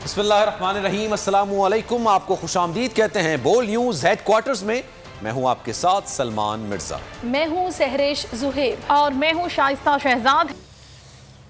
बिस्मिल्लाहिर्रहमानिर्रहीम, अस्सलामुअलैकुम। आपको खुशामदीद कहते हैं बोल न्यूज़ हेडक्वार्टर्स में। मैं हूं आपके साथ सलमान मिर्जा। मैं हूं सहरेश जुहेब और मैं हूं शाइस्ता शहजाद।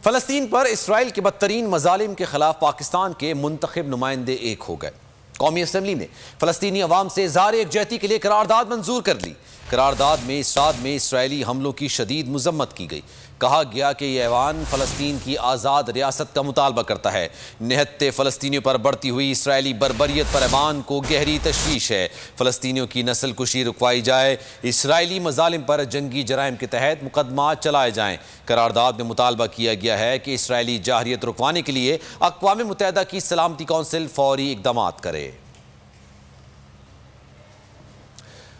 फ़लस्तीन पर इसराइल के बदतरीन मजालिम के खिलाफ पाकिस्तान के मुंतखब नुमाइंदे एक हो गए। कौमी असम्बली ने फ़लस्तीनी अवाम से इज़हार यकजहती के लिए करारदाद मंजूर कर ली। करारदाद में इस रात में इसराइली हमलों की शदीद मजम्मत की गई। कहा गया कि यह ऐवान फ़लस्तीन की आज़ाद रियासत का मुतालबा करता है। निहत्ते फ़लस्तीनियों पर बढ़ती हुई इसराइली बर्बरियत पर ऐवान को गहरी तशवीश है। फ़लस्तीनियों की नस्ल कुशी रुकवाई जाए, इसराइली मजालिम पर जंगी जराइम के तहत मुकदमा चलाए जाएँ। करारदाद में मुतालबा किया गया है कि इसराइली जाहरियत रुकवाने के लिए अक़वाम मुत्तहिदा की सलामती कौंसिल फौरी इक़दाम करे।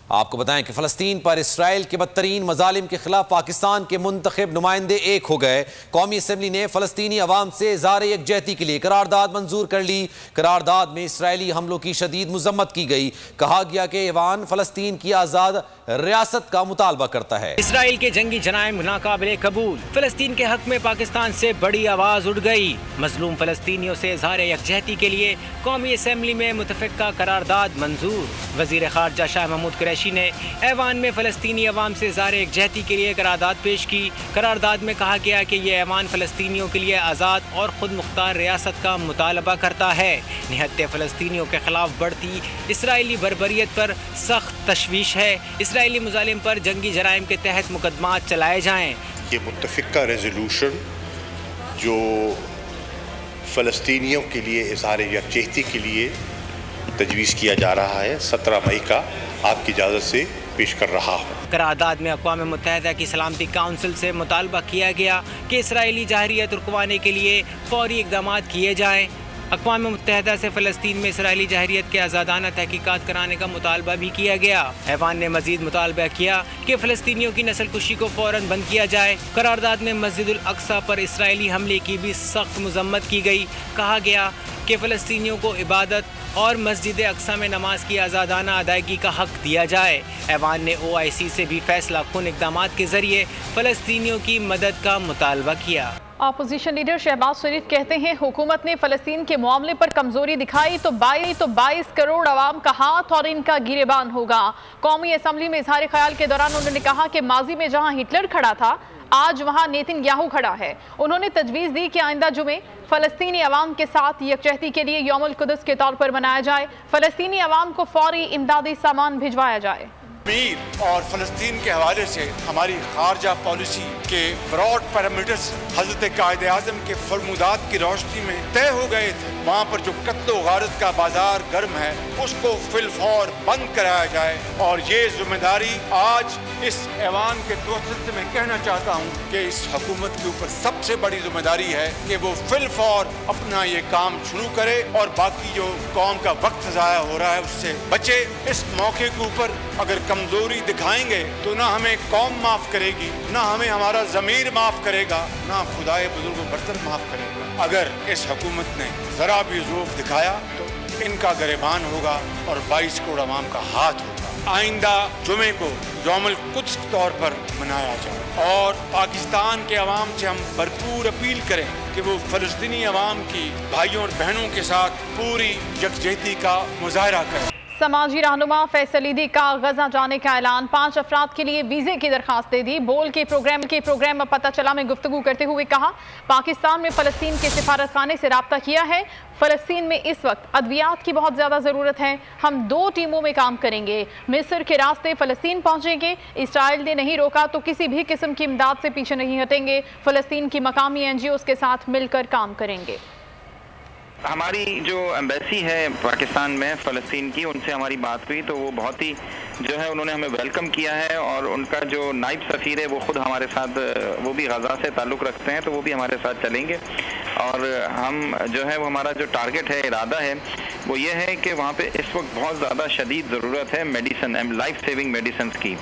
आपको बताएं कि फ़लस्तीन पर इसराइल के बदतरीन मजालिम के खिलाफ पाकिस्तान के मुंतखब नुमाइंदे एक हो गए। कौमी असम्बली ने फ़लस्तीनी अवाम से इज़हार यकजहती के लिए करारदाद मंजूर कर ली। करारदाद में इसराइली हमलों की शदीद मजम्मत की गई। कहा गया कि ऐवान फ़लस्तीन की आज़ाद रियासत का मुतालबा करता है। इसराइल के जंगी जराइम नाकाबिले कबूल, फ़लस्तीन के हक में पाकिस्तान से बड़ी आवाज़ उठ गई। मजलूम फ़लस्तीनियों से इज़हार यकजहती के लिए कौमी असम्बली में मुतफ़िक़ा करारदाद मंजूर। वज़ीर ख़ारजा शाह महमूद कुरैशी ने ऐवान में फ़लस्तीनी अवाम से इज़हार यकजहती के लिए करारदाद पेश की। करारदाद में कहा गया कि यह ऐवान फ़लस्तीनियों के लिए आज़ाद और ख़ुद मुख्तार रियासत का मुतालबा करता है। निहत्ते फ़लस्तीनियों के ख़िलाफ़ बढ़ती इसराइली बर्बरियत पर सख्त तशवीश है। इसराइली मुजालिम पर जंगी जराइम के तहत मुकदमा चलाए जाएँ। ये मुत्तफ़िक़ा रेज़ोल्यूशन जो फ़लस्तीनियों के लिए इज़हार यकजहती के लिए तजवीज़ किया जा रहा है, 17 मई का आपकी इजाज़त से पेश कर रहा हूँ। करारदाद में अक़वाम मुत्तहिदा की सलामती काउंसिल से मुतालबा किया गया कि इसराइली जाहरियत रुकवाने के लिए फौरी इक़दाम किए जाएँ। अक़वाम मुत्तहिदा से फ़लस्तीन में इसराइली जाहरियत के आज़ादाना तहक़ीक़ात कराने का मुतालबा भी किया गया। ऐवान ने मज़ीद मुतालबा किया कि फ़लस्तीनियों की नस्ल कुशी को फ़ौरन बंद किया जाए। करारदाद में मस्जिदुल अक़सा पर इसराइली हमले की भी सख्त मज़म्मत की गई। कहा गया कि फ़लस्तीनियों को इबादत और मस्जिद अक़सा में नमाज की आज़ादाना अदायगी का हक़ दिया जाए। ऐवान ने OIC से भी फैसला कुन इक़दामात के ज़रिए फ़लस्तीनियों की मदद का मुतालबा किया। अपोजिशन लीडर शहबाज शरीफ कहते हैं हुकूमत ने फ़लस्तीन के मामले पर कमज़ोरी दिखाई तो 22 करोड़ अवाम का हाथ और इनका गिरेबान होगा। कौमी असम्बली में इज़हार ख्याल के दौरान उन्होंने कहा कि माजी में जहां हिटलर खड़ा था आज वहां नेतन्याहू खड़ा है। उन्होंने तजवीज़ दी कि आइंदा जुमे फ़लस्तीनी अवाम के साथ यकजहती के लिए यौमुल कुद्स के तौर पर मनाया जाए। फ़लस्तीनी अवाम को फौरी इमदादी सामान भिजवाया जाए। कश्मीर और फ़लस्तीन के हवाले से हमारी खारजा पॉलिसी के ब्रॉड पैरामीटर्स हज़रत कायदे आज़म के फरमुदात की रोशनी में तय हो गए थे। वहाँ पर जो कत्लो गारत का बाजार गर्म है उसको फिलफौर बंद कराया जाए। और ये जिम्मेदारी आज इस ऐवान के तवज्जुह से मैं कहना चाहता हूँ कि इस हुकूमत के ऊपर सबसे बड़ी जिम्मेदारी है कि वो फिलफौर अपना ये काम शुरू करे और बाकी जो कौम का वक्त ज़ाया हो रहा है उससे बचे। इस मौके के ऊपर अगर कमजोरी दिखाएंगे तो ना हमें कौम माफ करेगी, ना हमें हमारा ज़मीर माफ करेगा, ना खुदाए बुजुर्ग बर्तर माफ करेगा। अगर इस हुकूमत ने जरा भी ज़ौक़ दिखाया तो इनका गिरेबान होगा और 22 करोड़ अवाम का हाथ होगा। आइंदा जुमे को यौमुल कुद्स के तौर पर मनाया जाए और पाकिस्तान के अवाम से हम भरपूर अपील करें कि वो फ़लस्तीनी अवाम की भाइयों और बहनों के साथ पूरी यकजहती का मुजाहरा करें। समाजी रहनुमा फैसल ईदी का गजा जाने का ऐलान। 5 अफराद के लिए वीज़े की दरखास्त दे दी। बोल के प्रोग्राम में पता चला में गुफ्तगू करते हुए कहा पाकिस्तान में फ़लस्तीन के सिफारत खाने से रब्ता किया है। फ़लस्तीन में इस वक्त अद्वियात की बहुत ज़्यादा ज़रूरत है। हम 2 टीमों में काम करेंगे। मिस्र के रास्ते फ़लस्तीन पहुँचेंगे। इसराइल ने नहीं रोका तो किसी भी किस्म की इमदाद से पीछे नहीं हटेंगे। फ़लस्तीन की मकामी NGOs के साथ मिलकर काम करेंगे। हमारी जो एम्बेसी है पाकिस्तान में फ़लस्तीन की, उनसे हमारी बात हुई तो वो बहुत ही जो है उन्होंने हमें वेलकम किया है। और उनका जो नायब सफ़ीर है वो ख़ुद हमारे साथ, वो भी गज़ा से ताल्लुक़ रखते हैं तो वो भी हमारे साथ चलेंगे। और हम जो है वो हमारा जो टारगेट है, इरादा है, वो ये है कि वहाँ पे इस वक्त बहुत ज़्यादा शदीद ज़रूरत है मेडिसन, लाइफ सेविंग मेडिसिन की।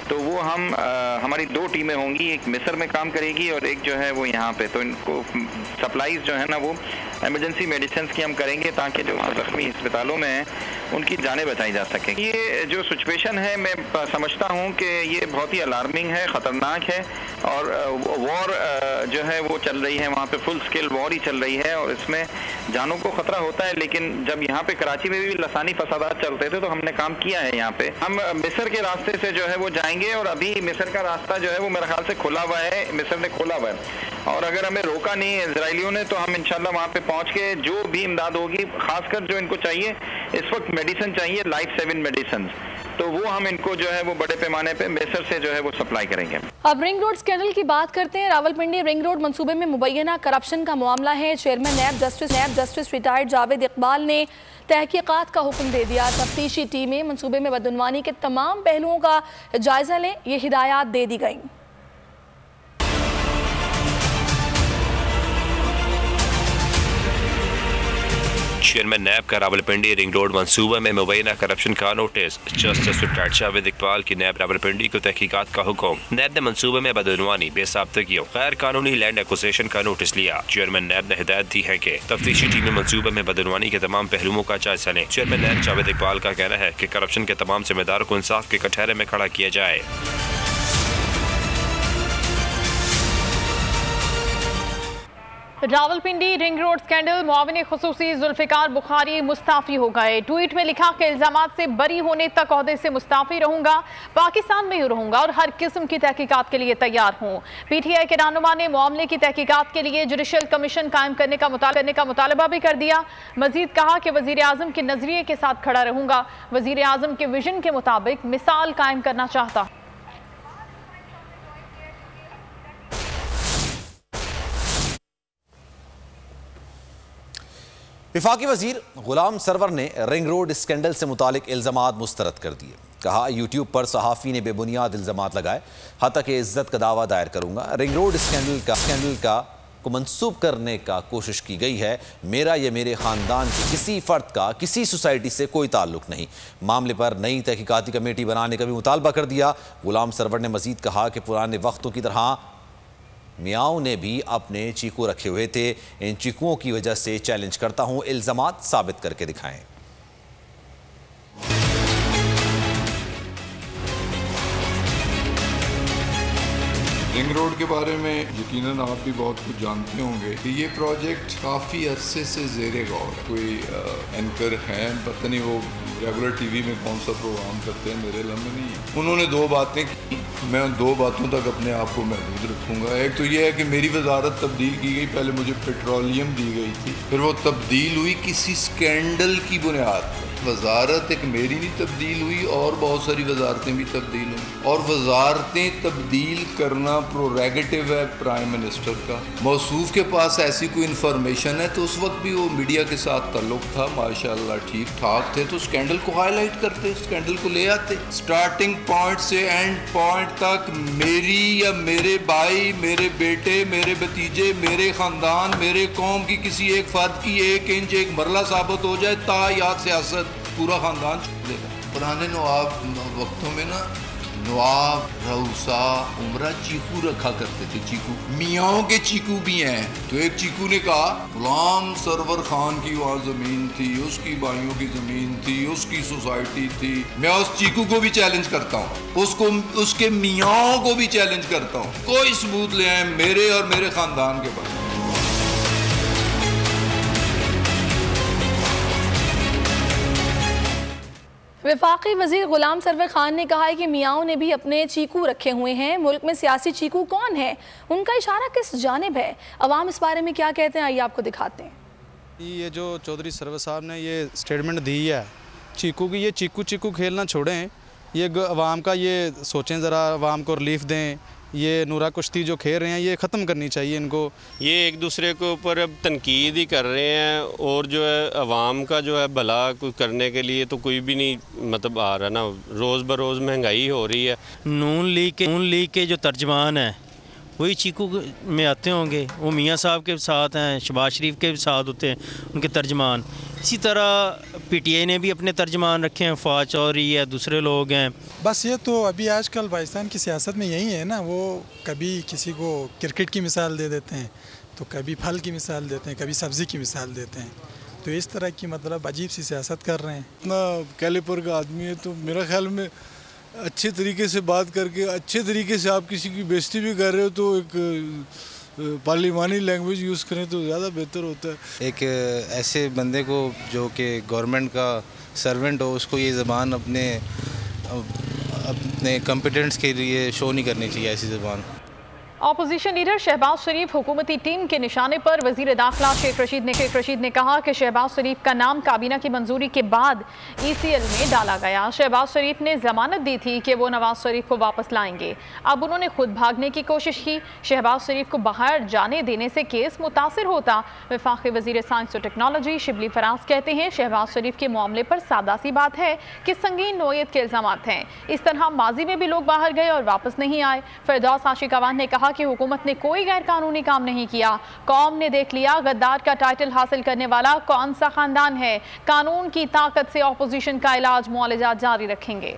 तो वो हमारी 2 टीमें होंगी, एक मिस्र में काम करेगी और एक जो है वो यहाँ पे। तो इनको सप्लाईज जो है ना वो एमरजेंसी मेडिसिन की हम करेंगे ताकि जो ज़ख्मी अस्पतालों में हैं उनकी जानें बचाई जा सकें। ये जो सिचुएशन है मैं समझता हूँ कि ये बहुत ही अलार्मिंग है, ख़तरनाक है और वॉर जो है वो चल रही है वहाँ पे, फुल स्केल वॉर ही चल रही है और इसमें जानों को खतरा होता है। लेकिन जब यहाँ पे कराची में भी लसानी फसादात चलते थे तो हमने काम किया है। यहाँ पे हम मिस्र के रास्ते से जो है वो जाएंगे और अभी मिस्र का रास्ता जो है वो मेरे ख्याल से खुला हुआ है, मिस्र ने खोला हुआ है और अगर हमें रोका नहीं है इजरायलियों ने तो हम इंशाल्लाह वहाँ पे पहुँच के जो भी इमदाद होगी, खासकर जो इनको चाहिए इस वक्त मेडिसिन चाहिए, लाइफ सेविंग मेडिसिन, तो वो हम इनको जो है वो बड़े पैमाने पे मिस्र से जो है वो सप्लाई करेंगे। अब रिंग रोड स्कैंडल की बात करते हैं। रावलपिंडी रिंग रोड मंसूबे में मुबैना करप्शन का मामला है। Chairman NAB justice retired Javed Iqbal ने तहकीकात का हुक्म दे दिया। तफ्तीशी टीमें मंसूबे में बदउनवानी के तमाम पहलुओं का जायजा लें, ये हिदायत दे दी गई। चेयरमैन नैब का रावलपिंडी रिंग रोड मंसूबा में मुबैना करप्शन का notice. Justice retired Javed Iqbal की नैब रावलपिंडी को तहकीकात का हुक्म। नैब ने मंसूबे में बदउनवानी, बेसाब्तगी और गैर कानूनी लैंड एक्विजिशन का नोटिस लिया। चेयरमैन नैब ने हिदायत दी है कि तफ्तीशी टीमें मंसूबे में बदउनवानी के तमाम पहलुओं का जायजा लें। चेयरमैन नैब जावेद इकबाल का कहना है कि करप्शन के तमाम जिम्मेदारों को इंसाफ के कटहरे में खड़ा किया जाए। रावलपिंडी रिंग रोड स्कैंडल, मुआविन खुसूसी जुल्फिकार बुखारी मुस्ताफी हो गए। ट्वीट में लिखा कि इल्जामात से बरी होने तक ओहदे से मुस्ताफी रहूंगा, पाकिस्तान में ही रहूंगा और हर किस्म की तहकीकात के लिए तैयार हूँ। पीटीआई के रहनुमा ने मामले की तहकीकात के लिए जुडिशल कमीशन कायम करने का मुतालबा भी कर दिया। मजीद कहा कि वजीर आजम के नजरिए के साथ खड़ा रहूंगा, वजीर आजम के विजन के मुताबिक मिसाल कायम करना चाहता। विफाकी वजीर गुलाम सरवर ने रिंग रोड स्कैंडल से मुतालिक इल्ज़ामात मुस्तरद कर दिए। कहा, यूट्यूब पर सहाफ़ी ने बेबुनियाद इल्ज़ामात लगाए, हत्ता कि इज्जत का दावा दायर करूंगा। रिंग रोड स्कैंडल को मंसूब करने का कोशिश की गई है। मेरा या मेरे ख़ानदान के किसी फ़र्द का किसी सोसाइटी से कोई ताल्लुक़ नहीं। मामले पर नई तहकीकाती कमेटी बनाने का भी मुतालबा कर दिया। गुलाम सरवर ने मज़ीद कहा कि पुराने वक्तों की तरह मियाओं ने भी अपने चीकू रखे हुए थे। इन चीकुओं की वजह से चैलेंज करता हूं, इल्ज़ामात साबित करके दिखाएं। रिंग रोड के बारे में यकीनन आप भी बहुत कुछ जानते होंगे कि ये प्रोजेक्ट काफ़ी अरसे से ज़ेरे गौर है। कोई एंकर हैं, पता नहीं वो रेगुलर टीवी में कौन सा प्रोग्राम करते हैं, मेरे लम्बे नहीं है। उन्होंने दो बातें की, मैं उन दो बातों तक अपने आप को महदूद रखूँगा। एक तो ये है कि मेरी वजारत तब्दील की गई, पहले मुझे पेट्रोलियम दी गई थी, फिर वो तब्दील हुई किसी स्कैंडल की बुनियाद पर। वजारत एक मेरी भी तब्दील हुई और बहुत सारी वजारतें भी तब्दील हुई, और वजारतें तब्दील करना प्रोरेगेटिव है प्राइम मिनिस्टर का। मौसूफ के पास ऐसी कोई इन्फॉर्मेशन है तो उस वक्त भी वो मीडिया के साथ ताल्लुक था, माशाल्लाह ठीक ठाक थे, तो स्कैंडल को हाईलाइट करते, स्कैंडल को ले आते। स्टार्टिंग पॉइंट से एंड पॉइंट तक मेरी या मेरे भाई, मेरे बेटे, मेरे भतीजे, मेरे ख़ानदान, मेरे कौम की किसी एक फ़र्द की एक इंच एक मरला साबित हो जाए, तायात सियासत पूरा ख़ानदान छोड़ देगा। पुराने नवाब वक्तों में ना नवाब, रऊसा, उमरा चीकू रखा करते थे। चीकू मियाओं के चीकू भी हैं। तो एक चीकू ने कहा गुलाम सरवर खान की वहाँ ज़मीन थी, उसकी भाइयों की ज़मीन थी, उसकी सोसाइटी थी। मैं उस चीकू को भी चैलेंज करता हूँ, उसको उसके मियाओं को भी चैलेंज करता हूँ। कोई सबूत ले आए मेरे और मेरे ख़ानदान के बारे में। वफाकी वजीर गुलाम सरवर खान ने कहा है कि मियाओं ने भी अपने चीकू रखे हुए हैं। मुल्क में सियासी चीकू कौन है, उनका इशारा किस जानिब है, अवाम इस बारे में क्या कहते हैं, आइए आपको दिखाते हैं। ये जो चौधरी सरवर साहब ने ये स्टेटमेंट दी है चीकू की, ये चीकू खेलना छोड़ें, ये अवाम का ये सोचें, ज़रा अवाम को रिलीफ दें। ये नूरा कुश्ती जो खेल रहे हैं ये ख़त्म करनी चाहिए इनको। ये एक दूसरे के ऊपर अब तनकीद ही कर रहे हैं और जो है अवाम का जो है भला कुछ करने के लिए तो कोई भी नहीं मतलब आ रहा ना। रोज़ बरोज़ महंगाई हो रही है। नून लीग के जो तर्जमान हैं वही चीकू में आते होंगे, वो मियाँ साहब के साथ हैं, शहबाज शरीफ के साथ होते हैं उनके तर्जमान। इसी तरह पीटीआई ने भी अपने तर्जमान रखे हैं, फवाद चौधरी है, दूसरे लोग हैं। बस ये तो अभी आजकल पाकिस्तान की सियासत में यही है ना, वो कभी किसी को क्रिकेट की मिसाल दे देते हैं, तो कभी फल की मिसाल देते हैं, कभी सब्ज़ी की मिसाल देते हैं। तो इस तरह की मतलब अजीब सी सियासत कर रहे हैं। इतना कैलिपर का आदमी है तो मेरा ख्याल में अच्छे तरीके से बात करके अच्छे तरीके से आप किसी की बेइज्जती भी कर रहे हो तो एक पार्लिमानी लैंग्वेज यूज़ करें तो ज़्यादा बेहतर होता है। एक ऐसे बंदे को जो कि गवर्नमेंट का सर्वेंट हो, उसको ये ज़बान अपने कॉम्पिटेंस के लिए शो नहीं करनी चाहिए ऐसी ज़बान। ऑपोजिशन लीडर शहबाज शरीफ हुकूमती टीम के निशाने पर वजीर दाखिला शेख रशीद ने कहा कि शहबाज शरीफ का नाम काबीना की मंजूरी के बाद ECL में डाला गया। शहबाज शरीफ ने जमानत दी थी कि वो नवाज शरीफ को वापस लाएंगे, अब उन्होंने खुद भागने की कोशिश की। शहबाज शरीफ को बाहर जाने देने से केस मुतासिर होता। वफाकी वजीर साइंस और टेक्नोलॉजी शिबली फराज कहते हैं शहबाज शरीफ के मामले पर सादा सी बात है कि संगीन नोयत के इल्जामात हैं। इस तरह माजी में भी लोग बाहर गए और वापस नहीं आए। फिरदौस आशिक अवान ने कहा कि हुकूमत ने कोई गैर कानूनी काम नहीं किया। कौम ने देख लिया गद्दार का टाइटल हासिल करने वाला कौन सा खानदान है। कानून की ताकत से ऑपोजिशन का इलाज मुआलजा जारी रखेंगे।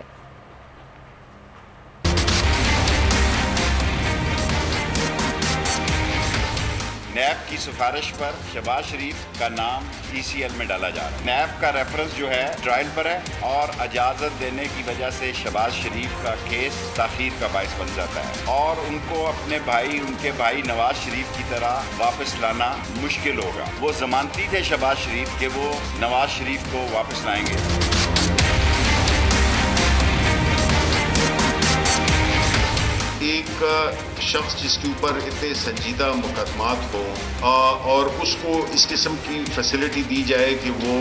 नैब की सिफारिश पर शहबाज शरीफ का नाम ECL में डाला जा रहा है। नैब का रेफरेंस जो है ट्रायल पर है और इजाज़त देने की वजह से शहबाज शरीफ का केस ताखीर का बायस बन जाता है और उनको अपने भाई, उनके भाई नवाज शरीफ की तरह वापस लाना मुश्किल होगा। वो जमानती थे शहबाज शरीफ के वो नवाज शरीफ को वापस लाएंगे। एक शख्स जिसके ऊपर इतने संजीदा मुकदमात हो और उसको इस किस्म की फैसिलिटी दी जाए कि वो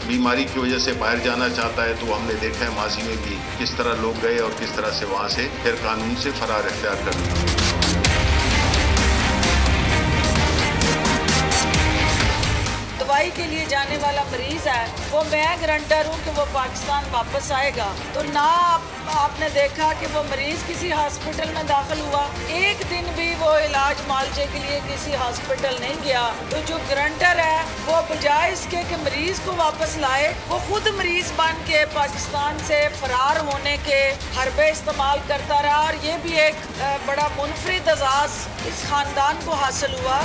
बीमारी की वजह से बाहर जाना चाहता है, तो हमने देखा है माजी में भी किस तरह लोग गए और किस तरह से वहाँ से फिर कानून से फरार इख्तियार कर लिया। दवाई के लिए जाने वाला मरीज है, वो मैं गारंटर हूँ कि वो पाकिस्तान वापस आएगा। तो ना आपने देखा कि वो मरीज किसी हॉस्पिटल में दाखिल हुआ, एक दिन भी वो इलाज मुआवजे के लिए किसी हॉस्पिटल नहीं गया। तो जो गारंटर है वो बजाय इसके कि मरीज को वापस लाए, वो खुद मरीज बन के पाकिस्तान से फरार होने के हरबे इस्तेमाल करता रहा। और ये भी एक बड़ा मुनफरिद एजाज़ इस खानदान को हासिल हुआ।